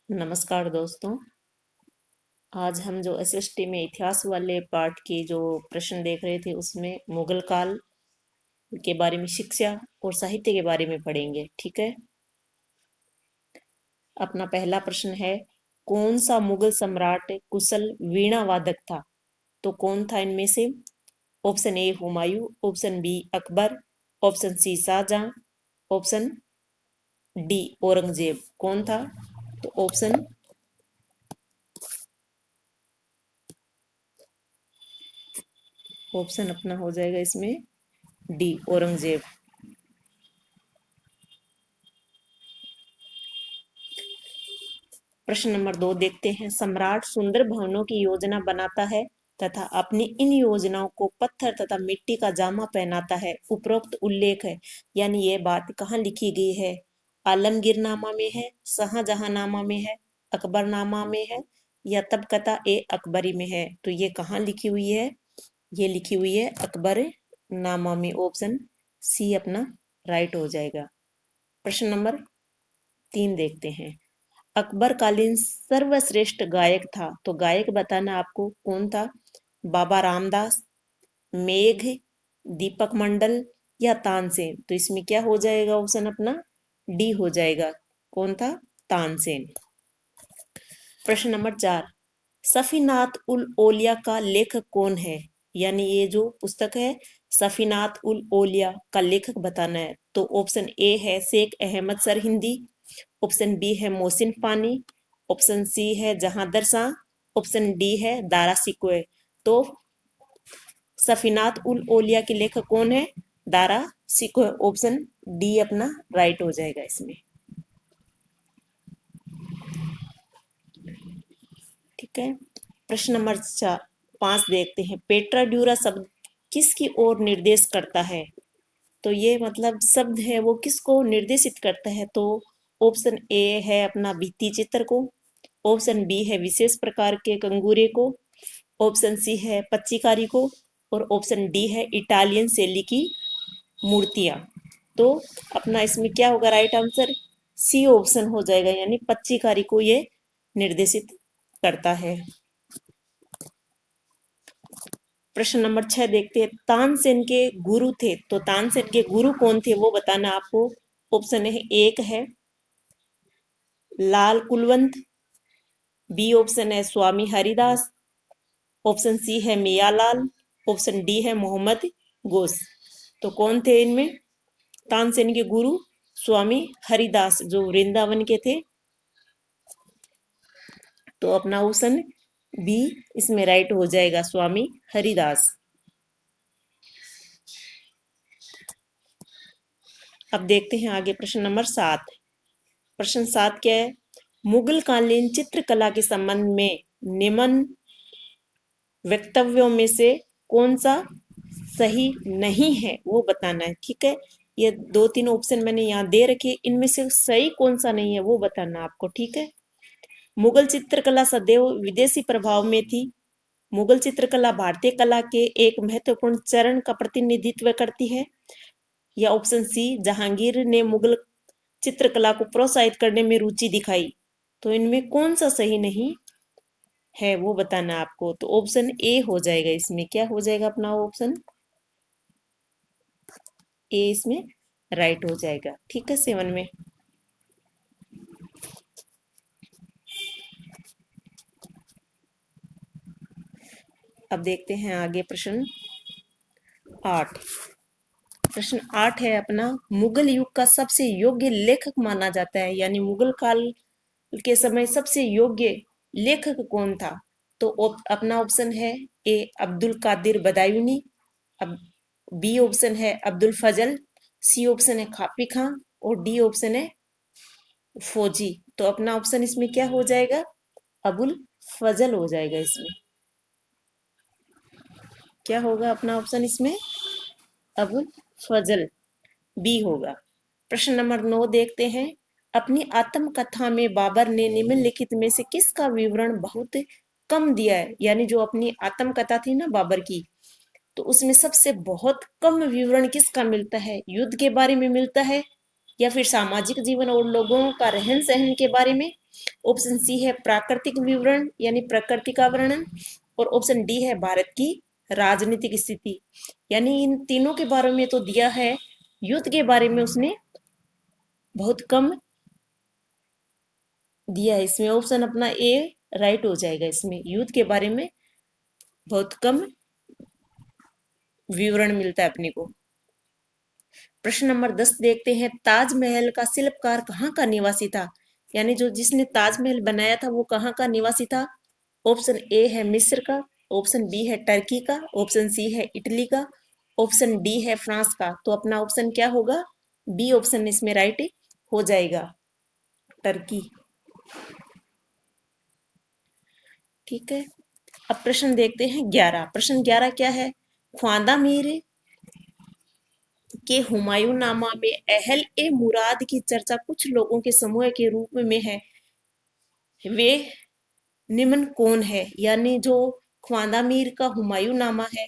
नमस्कार दोस्तों। आज हम जो एसएसटी में इतिहास वाले पार्ट के जो प्रश्न देख रहे थे उसमें मुगल काल के बारे में शिक्षा और साहित्य के बारे में पढ़ेंगे। ठीक है। अपना पहला प्रश्न है, कौन सा मुगल सम्राट कुशल वीणा वादक था? तो कौन था इनमें से? Option A Humayun, option B Akbar, option C Shahjahan, option D Aurangzeb. कौन था? तो ऑप्शन अपना हो जाएगा इसमें डी औरंगजेब। प्रश्न नंबर 2 देखते हैं। सम्राट सुंदर भवनों की योजना बनाता है तथा अपनी इन योजनाओं को पत्थर तथा मिट्टी का जामा पहनाता है। उपरोक्त उल्लेख है, यानी ये बात कहाँ लिखी गई है? आलमगीरनामा में है, शाहजहांनामा में है, अकबरनामा में है, या तबकता ए अकबरी में है? तो ये कहाँ लिखी हुई है? ये लिखी हुई है अकबर नामा में। ऑप्शन सी अपना राइट हो जाएगा। प्रश्न नंबर 3 देखते हैं। अकबरकालीन सर्वश्रेष्ठ गायक था, तो गायक बताना आपको कौन था? बाबा रामदास, मेघ, दीपक मंडल या तानसेन? तो इसमें क्या हो जाएगा? ऑप्शन अपना डी हो जाएगा। कौन था? तानसेन। प्रश्न नंबर 4, सफीनात उल ओलिया का लेखक कौन है? यानी ये जो पुस्तक है सफीनात उल ओलिया का लेखक बताना है। तो ऑप्शन ए है शेख अहमद सरहिंदी, ऑप्शन बी है मोहसिन पानी, ऑप्शन सी है जहांदर शाह, ऑप्शन डी है दारा सिकोए। तो सफीनात उल ओलिया के लेखक कौन है? दारा सिकोए। ऑप्शन डी अपना राइट हो जाएगा इसमें। ठीक है। प्रश्न नंबर 5 देखते हैं। पेट्रा ड्यूरा शब्द किसकी ओर निर्देश करता है? तो ये मतलब शब्द है वो किसको निर्देशित करता है? तो ऑप्शन ए है अपना भित्ति चित्र को, ऑप्शन बी है विशेष प्रकार के कंगूरे को, ऑप्शन सी है पच्चीकारी को, और ऑप्शन डी है इटालियन शैली की मूर्तियां। तो अपना इसमें क्या होगा राइट आंसर? सी ऑप्शन हो जाएगा, यानी पच्चीकारी को ये निर्देशित करता है। प्रश्न नंबर 6 देखते हैं। तानसेन के गुरु थे, तो तानसेन के गुरु कौन थे वो बताना आपको। ऑप्शन है एक है लाल कुलवंत, बी ऑप्शन है स्वामी हरिदास, ऑप्शन सी है मियालाल, ऑप्शन डी है मोहम्मद गोस। तो कौन थे इनमें? तानसेन के गुरु स्वामी हरिदास जो वृंदावन के थे। तो अपना ऑप्शन बी इसमें राइट हो जाएगा, स्वामी हरिदास। अब देखते हैं आगे प्रश्न नंबर 7। प्रश्न 7 क्या है? मुगल कालीन चित्रकला के संबंध में निम्न वक्तव्यों में से कौन सा सही नहीं है वो बताना है। ठीक है। ये 2-3 ऑप्शन मैंने यहाँ दे रखे, इनमें से सही कौन सा नहीं है वो बताना आपको। ठीक है। मुगल चित्रकला सदैव विदेशी प्रभाव में थी। मुगल चित्रकला भारतीय कला के एक महत्वपूर्ण चरण का प्रतिनिधित्व करती है। या ऑप्शन सी जहांगीर ने मुगल चित्रकला को प्रोत्साहित करने में रुचि दिखाई। तो इनमें कौन सा सही नहीं है वो बताना आपको। तो ऑप्शन ए हो जाएगा इसमें। क्या हो जाएगा अपना ऑप्शन ए इसमें राइट हो जाएगा। ठीक है। 7 में अब देखते हैं आगे प्रश्न 8। प्रश्न 8 है अपना, मुगल युग का सबसे योग्य लेखक माना जाता है, यानी मुगल काल के समय सबसे योग्य लेखक कौन था? तो अपना ऑप्शन है ए अब्दुल कादिर बदायूनी, अब बी ऑप्शन है अब्दुल फजल, सी ऑप्शन है खापी खां, और डी ऑप्शन है फौजी। तो अपना ऑप्शन इसमें क्या हो जाएगा? अबुल फजल हो जाएगा इसमें। क्या होगा अपना ऑप्शन इसमें? अबुल फजल बी होगा। प्रश्न नंबर 9 देखते हैं। अपनी आत्मकथा में बाबर ने निम्नलिखित में से किसका विवरण बहुत कम दिया है? यानी जो अपनी आत्मकथा थी ना बाबर की, तो उसमें सबसे बहुत कम विवरण किसका मिलता है? युद्ध के बारे में मिलता है, या फिर सामाजिक जीवन और लोगों का रहन सहन के बारे में, ऑप्शन सी है प्राकृतिक विवरण यानी प्रकृति का वर्णन, और ऑप्शन डी है भारत की राजनीतिक स्थिति। यानी इन तीनों के बारे में तो दिया है, युद्ध के बारे में उसने बहुत कम दिया है। इसमें ऑप्शन अपना ए राइट हो जाएगा। इसमें युद्ध के बारे में बहुत कम विवरण मिलता है अपने को। प्रश्न नंबर 10 देखते हैं, ताजमहल का शिल्पकार कहाँ का निवासी था? यानी जो जिसने ताजमहल बनाया था वो कहाँ का निवासी था? ऑप्शन ए है मिस्र का, ऑप्शन बी है टर्की का, ऑप्शन सी है इटली का, ऑप्शन डी है फ्रांस का। तो अपना ऑप्शन क्या होगा? बी ऑप्शन इसमें राइट हो जाएगा, टर्की। ठीक है। अब प्रश्न देखते हैं 11। प्रश्न 11 क्या है? ख्वाजा मीर के हुमायूं नामा में अहल ए मुराद की चर्चा कुछ लोगों के समूह के रूप में है, वे निम्न कौन है? यानी जो ख्वाजा मीर का हुमायूं नामा है,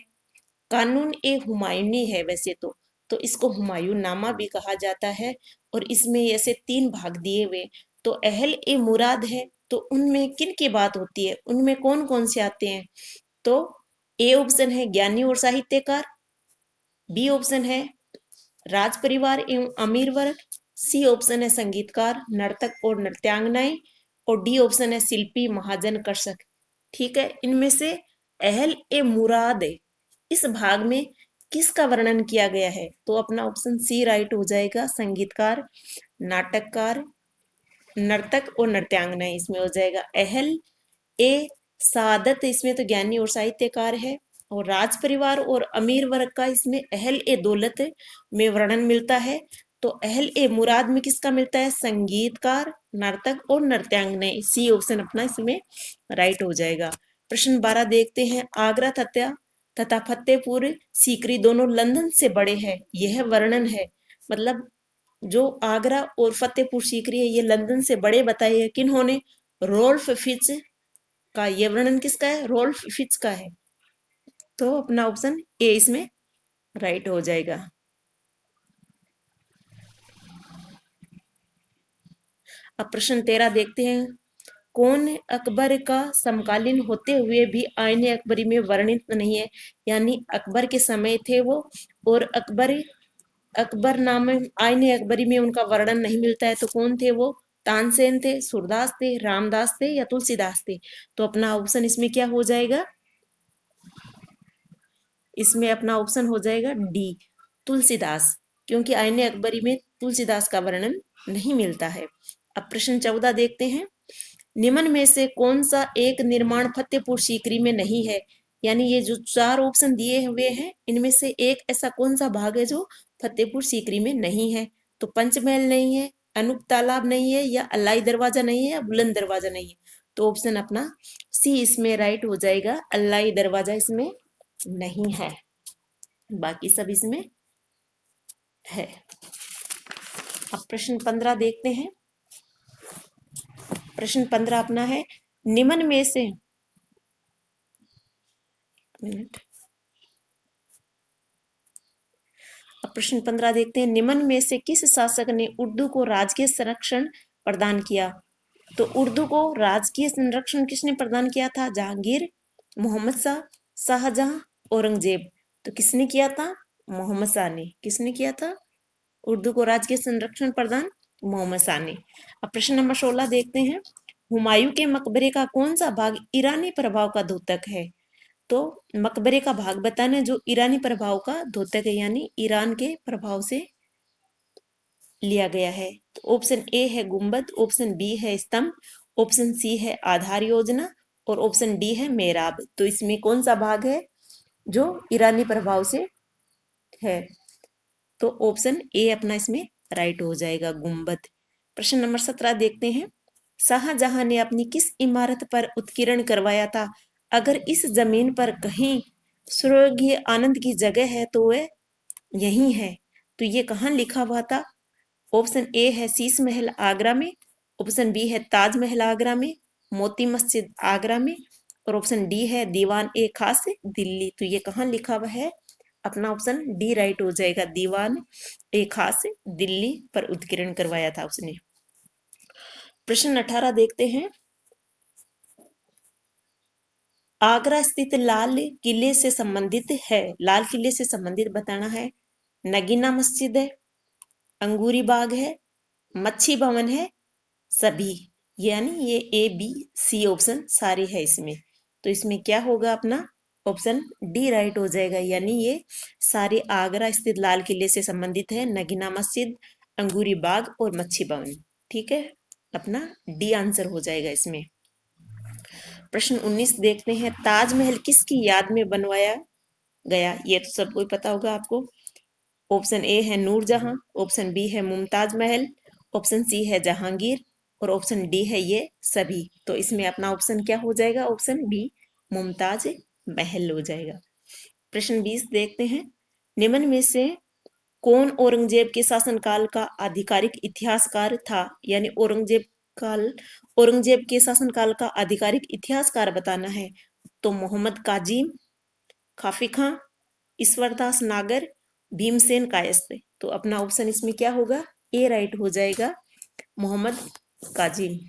कानून ए हुमायूनी है वैसे तो इसको हुमायूं नामा भी कहा जाता है। और इसमें ऐसे 3 भाग दिए हुए। तो अहल ए मुराद है, तो उनमें किन की बात होती है, उनमें कौन कौन से आते हैं? तो ए ऑप्शन है ज्ञानी और साहित्यकार, बी ऑप्शन है राज परिवार एवं अमीर वर्ग, सी ऑप्शन है संगीतकार नर्तक और नृत्यांगनाएं, और डी ऑप्शन है शिल्पी महाजन कृषक। ठीक है। इनमें से अहल ए मुराद इस भाग में किसका वर्णन किया गया है? तो अपना ऑप्शन सी राइट हो जाएगा, संगीतकार, नाटककार, नर्तक और नृत्यांगनाएं इसमें हो जाएगा। अहल ए सादत इसमें तो ज्ञानी और साहित्यकार है, और राज परिवार और अमीर वर्ग का इसमें अहल ए दौलत में वर्णन मिलता है। तो अहल ए मुराद में किसका मिलता है? संगीतकार, नर्तक और नृत्यांगनाएं। सी ऑप्शन अपना इसमें राइट हो जाएगा। प्रश्न 12 देखते हैं, आगरा तथा फतेहपुर सीकरी दोनों लंदन से बड़े हैं, यह वर्णन है। मतलब जो आगरा और फतेहपुर सीकरी है ये लंदन से बड़े बताए हैं किन्होंने? रोल्फ फिच का। ये वर्णन किसका है? रोल्फ फिच का है। तो अपना ऑप्शन ए इसमें राइट हो जाएगा। अब प्रश्न 13 देखते हैं, कौन अकबर का समकालीन होते हुए भी आईने अकबरी में वर्णित नहीं है? यानी अकबर के समय थे वो, और अकबर नाम आईने अकबरी में उनका वर्णन नहीं मिलता है। तो कौन थे वो? तानसेन थे, सूरदास थे, रामदास थे या तुलसीदास थे? तो अपना ऑप्शन इसमें क्या हो जाएगा? इसमें अपना ऑप्शन हो जाएगा डी, तुलसीदास, क्योंकि आईने अकबरी में तुलसीदास का वर्णन नहीं मिलता है। अब प्रश्न 14 देखते हैं, निम्न में से कौन सा एक निर्माण फतेहपुर सीकरी में नहीं है? यानी ये जो 4 ऑप्शन दिए हुए हैं इनमें से एक ऐसा कौन सा भाग है जो फतेहपुर सीकरी में नहीं है? तो पंचमहल नहीं है, अनूप तालाब नहीं है, या अलाई दरवाजा नहीं है, या बुलंद दरवाजा नहीं है। तो ऑप्शन अपना सी इसमें राइट हो जाएगा, अलाई दरवाजा इसमें नहीं है, बाकी सब इसमें है। अब प्रश्न 15 देखते हैं। प्रश्न 15 अपना है, निम्न में से मिनट। अब प्रश्न 15 देखते हैं, निम्न में से किस शासक ने उर्दू को राजकीय संरक्षण प्रदान किया? तो उर्दू को राजकीय संरक्षण किसने प्रदान किया था? जहांगीर, मोहम्मद शाह, शाहजहां, औरंगजेब। तो किसने किया था? मोहम्मद शाह ने। किसने किया था उर्दू को राजकीय संरक्षण प्रदान? मोहम्मद शाह ने। अब प्रश्न नंबर 16 देखते हैं, हुमायूं के मकबरे का कौन सा भाग ईरानी प्रभाव का द्योतक है? तो मकबरे का भाग बताना जो ईरानी प्रभाव का द्योतक है, यानी ईरान के प्रभाव से लिया गया है। तो ऑप्शन ए है गुंबद, ऑप्शन बी है स्तंभ, ऑप्शन सी है आधार योजना, और ऑप्शन डी है मेहराब। तो इसमें कौन सा भाग है जो ईरानी प्रभाव से है? तो ऑप्शन ए अपना इसमें राइट हो जाएगा, गुंबद। प्रश्न नंबर 17 देखते हैं, शाहजहां ने अपनी किस इमारत पर उत्कीर्ण करवाया था? अगर इस जमीन पर कहीं स्वर्गीय आनंद की जगह है तो वह यही है। तो ये कहाँ लिखा हुआ था? ऑप्शन ए है शीश महल आगरा में, ऑप्शन बी है ताजमहल आगरा में, मोती मस्जिद आगरा में, और ऑप्शन डी है दीवान ए खास दिल्ली। तो ये कहाँ लिखा हुआ है? अपना ऑप्शन डी राइट हो जाएगा, दीवान ए खास दिल्ली पर उत्कीर्ण करवाया था उसने। प्रश्न 18 देखते हैं। आगरा स्थित लाल किले से संबंधित है, लाल किले से संबंधित बताना है। नगीना मस्जिद है, अंगूरी बाग है, मच्छी भवन है, सभी, यानी ये ए बी सी ऑप्शन सारे है इसमें। तो इसमें क्या होगा अपना ऑप्शन डी राइट हो जाएगा, यानी ये सारे आगरा स्थित लाल किले से संबंधित है, नगीना मस्जिद, अंगूरी बाग और मच्छी भवन। ठीक है, अपना डी आंसर हो जाएगा इसमें। प्रश्न 19 देखते हैं। ताजमहल किसकी याद में बनवाया गया? ये तो सबको ही पता होगा आपको। ऑप्शन ए है नूरजहां, ऑप्शन बी है मुमताज महल, ऑप्शन सी है जहांगीर और ऑप्शन डी है ये सभी। तो इसमें अपना ऑप्शन क्या हो जाएगा? ऑप्शन बी मुमताज महल हो जाएगा। प्रश्न 20 देखते हैं। निम्न में से कौन औरंगजेब के शासनकाल का आधिकारिक इतिहासकार था? यानी औरंगजेब के शासनकाल का आधिकारिक इतिहासकार बताना है। तो मोहम्मद काजिम, काफी खां, ईश्वरदास नागर, भीमसेन कायस्थ। तो अपना ऑप्शन इसमें क्या होगा? ए राइट हो जाएगा, मोहम्मद काजिम।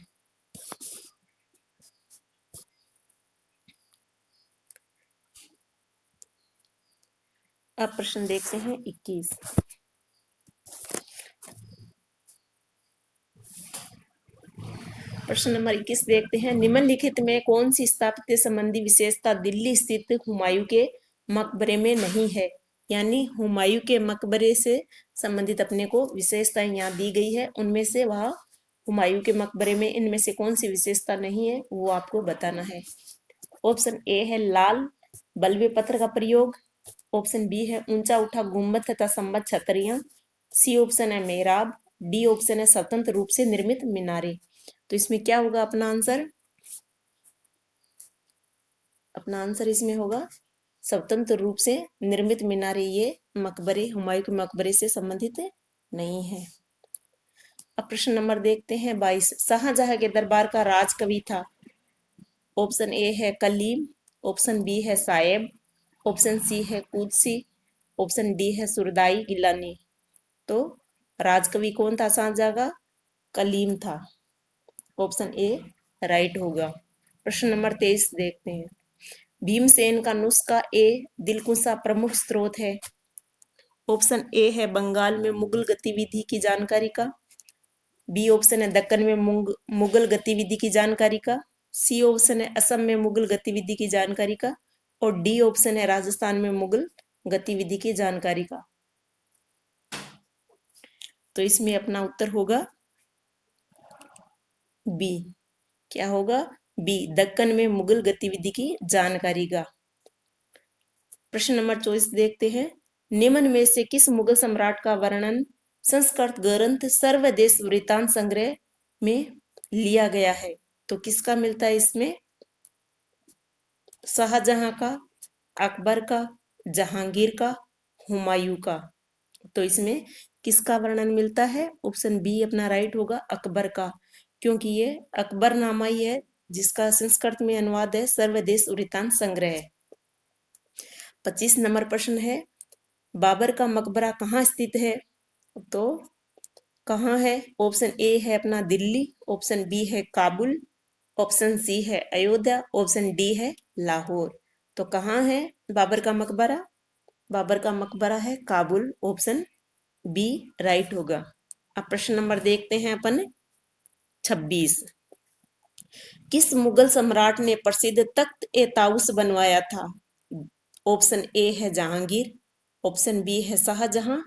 अब प्रश्न देखते हैं 21। प्रश्न नंबर 21 देखते हैं। निम्नलिखित में कौन सी स्थापत्य संबंधी विशेषता दिल्ली स्थित हुमायूं के मकबरे में नहीं है? यानी हुमायूं के मकबरे से संबंधित अपने को विशेषताएं यहाँ दी गई है, उनमें से वह हुमायूं के मकबरे में इनमें से कौन सी विशेषता नहीं है वो आपको बताना है। ऑप्शन ए है लाल बल्बे पत्थर का प्रयोग, ऑप्शन बी है ऊंचा उठा गुम्बद तथा संबद्ध छतरियां, सी ऑप्शन है मेहराब, डी ऑप्शन है स्वतंत्र रूप से निर्मित मीनारे। तो इसमें क्या होगा अपना आंसर? अपना आंसर इसमें होगा स्वतंत्र रूप से निर्मित मीनारे। ये मकबरे हुमायूं के मकबरे से संबंधित नहीं है। अब प्रश्न नंबर देखते हैं 22। शाहजहां के दरबार का राजकवि था? ऑप्शन ए है कलीम, ऑप्शन बी है साहेब, ऑप्शन सी है कूदसी, ऑप्शन डी है सुरदाई गिलानी। तो राजकवि कौन था शाहजहां का? कलीम था। ऑप्शन ए राइट होगा। प्रश्न नंबर 23 देखते हैं। भीमसेन का नुस्खा ए दिलकुशा प्रमुख स्रोत है? ऑप्शन ए है बंगाल में मुगल गतिविधि की जानकारी का, बी ऑप्शन है दक्कन में मुगल गतिविधि की जानकारी का, सी ऑप्शन है असम में मुगल गतिविधि की जानकारी का और डी ऑप्शन है राजस्थान में मुगल गतिविधि की जानकारी का। तो इसमें अपना उत्तर होगा बी। क्या होगा? बी, दक्कन में मुगल गतिविधि की जानकारी का। प्रश्न नंबर 24 देखते हैं। निम्न में से किस मुगल सम्राट का वर्णन संस्कृत ग्रंथ सर्वदेश वृत्तांत संग्रह में लिया गया है? तो किसका मिलता है इसमें? शाहजहां का, अकबर का, जहांगीर का, हुमायूं का। तो इसमें किसका वर्णन मिलता है? ऑप्शन बी अपना राइट होगा, अकबर का, क्योंकि ये अकबरनामा ही है जिसका संस्कृत में अनुवाद है सर्वदेश वृत्तांत संग्रह। 25 नंबर प्रश्न है। बाबर का मकबरा कहाँ स्थित है? तो कहाँ है? ऑप्शन ए है अपना दिल्ली, ऑप्शन बी है काबुल, ऑप्शन सी है अयोध्या, ऑप्शन डी है लाहौर। तो कहाँ है बाबर का मकबरा? बाबर का मकबरा है काबुल, ऑप्शन बी राइट होगा। अब प्रश्न नंबर देखते हैं अपन 26। किस मुगल सम्राट ने प्रसिद्ध तख्त ए ताउस बनवाया था? ऑप्शन ए है जहांगीर, ऑप्शन बी है शाहजहां,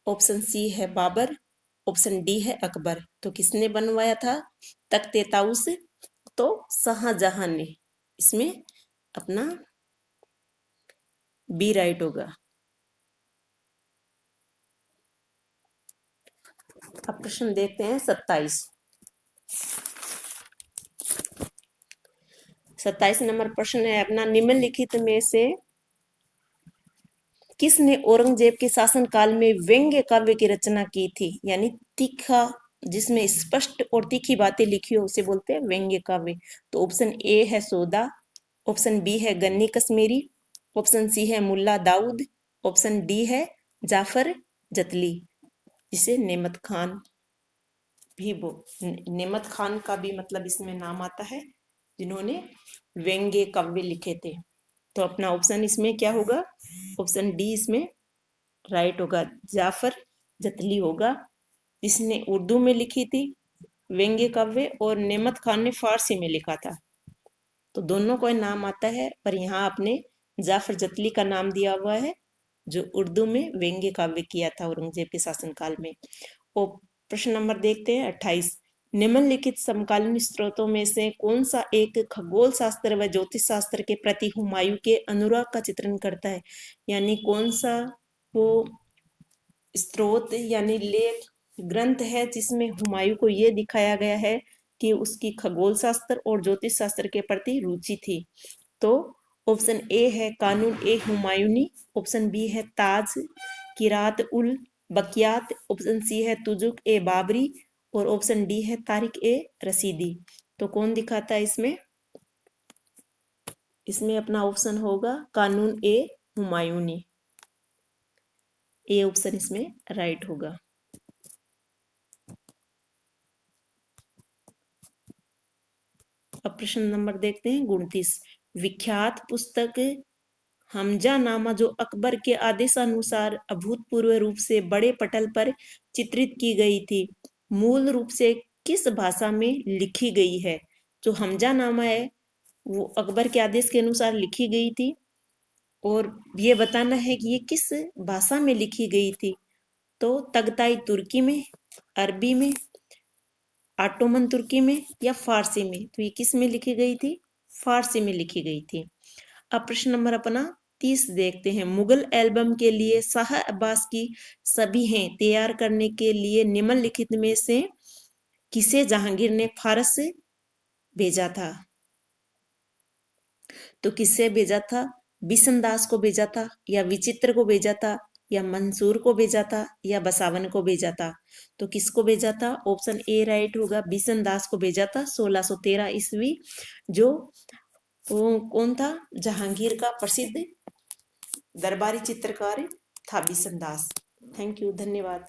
ऑप्शन सी है बाबर, ऑप्शन डी है अकबर। तो किसने बनवाया था तख्त ए ताउस? तो शाहजहां ने। इसमें अपना बी राइट होगा। अब प्रश्न देखते हैं 27। 27 नंबर प्रश्न है अपना। निम्नलिखित में से किसने औरंगजेब के शासनकाल में व्यंग्य काव्य की रचना की थी? यानी तीखा, जिसमें स्पष्ट और तीखी बातें लिखी हो उसे बोलते हैं व्यंग्य काव्य। तो ऑप्शन ए है सौदा, ऑप्शन बी है गन्नी कश्मीरी, ऑप्शन सी है मुल्ला दाऊद, ऑप्शन डी है जाफर जतली, जिसे नेमत खान भी नेमत खान का भी मतलब इसमें नाम आता है, जिन्होंने व्यंग्य काव्य लिखे थे। तो अपना ऑप्शन इसमें क्या होगा? ऑप्शन डी इसमें राइट होगा, जाफर जतली होगा, जिसने उर्दू में लिखी थी व्यंग्य काव्य, और नेमत खान ने फारसी में लिखा था। तो दोनों का नाम आता है, पर यहाँ आपने जाफर जतली का नाम दिया हुआ है, जो उर्दू में व्यंग्य काव्य किया था औरंगजेब के शासनकाल में। और प्रश्न नंबर देखते हैं 28। निम्नलिखित समकालीन स्रोतों में से कौन सा एक खगोल शास्त्र व ज्योतिष शास्त्र के प्रति हुमायूं के अनुराग का चित्रण करता है? यानी कौन सा वो स्रोत यानी लेख ग्रंथ है जिसमें हुमायूं को ये दिखाया गया है कि उसकी खगोल शास्त्र और ज्योतिष शास्त्र के प्रति रुचि थी? तो ऑप्शन ए है कानून ए हुमायूनी, ऑप्शन बी है ताज किरात उल बकियात, ऑप्शन सी है तुजुक ए बाबरी, और ऑप्शन डी है तारिक ए रसीदी। तो कौन दिखाता है इसमें? इसमें अपना ऑप्शन होगा कानून ए हुमायूनी। ए ऑप्शन इसमें राइट होगा। अब प्रश्न नंबर देखते हैं 29। विख्यात पुस्तक हमजानामा जो अकबर के आदेशानुसार अभूतपूर्व रूप से बड़े पटल पर चित्रित की गई थी, मूल रूप से किस भाषा में लिखी गई है? जो हमजानामा है वो अकबर के आदेश के अनुसार लिखी गई थी, और ये बताना है कि ये किस भाषा में लिखी गई थी। तो तगताई तुर्की में, अरबी में, ऑटोमन तुर्की में, या फारसी में? तो ये किस में लिखी गई थी? फारसी में लिखी गई थी। अब प्रश्न नंबर अपना 30 देखते हैं। मुगल एल्बम के लिए शाह अब्बास की सभी हैं तैयार करने के लिए निम्नलिखित में से किसे जहांगीर ने फारस से भेजा था? तो किससे भेजा था? बिशनदास को भेजा था, या विचित्र को भेजा था, या मंसूर को भेजा था, या बसावन को भेजा था? तो किसको भेजा था? ऑप्शन ए राइट होगा, बिशनदास को भेजा था 1613 ईस्वी। जो वो कौन था? जहांगीर का प्रसिद्ध दरबारी चित्रकार था बिशनदास। थैंक यू, धन्यवाद।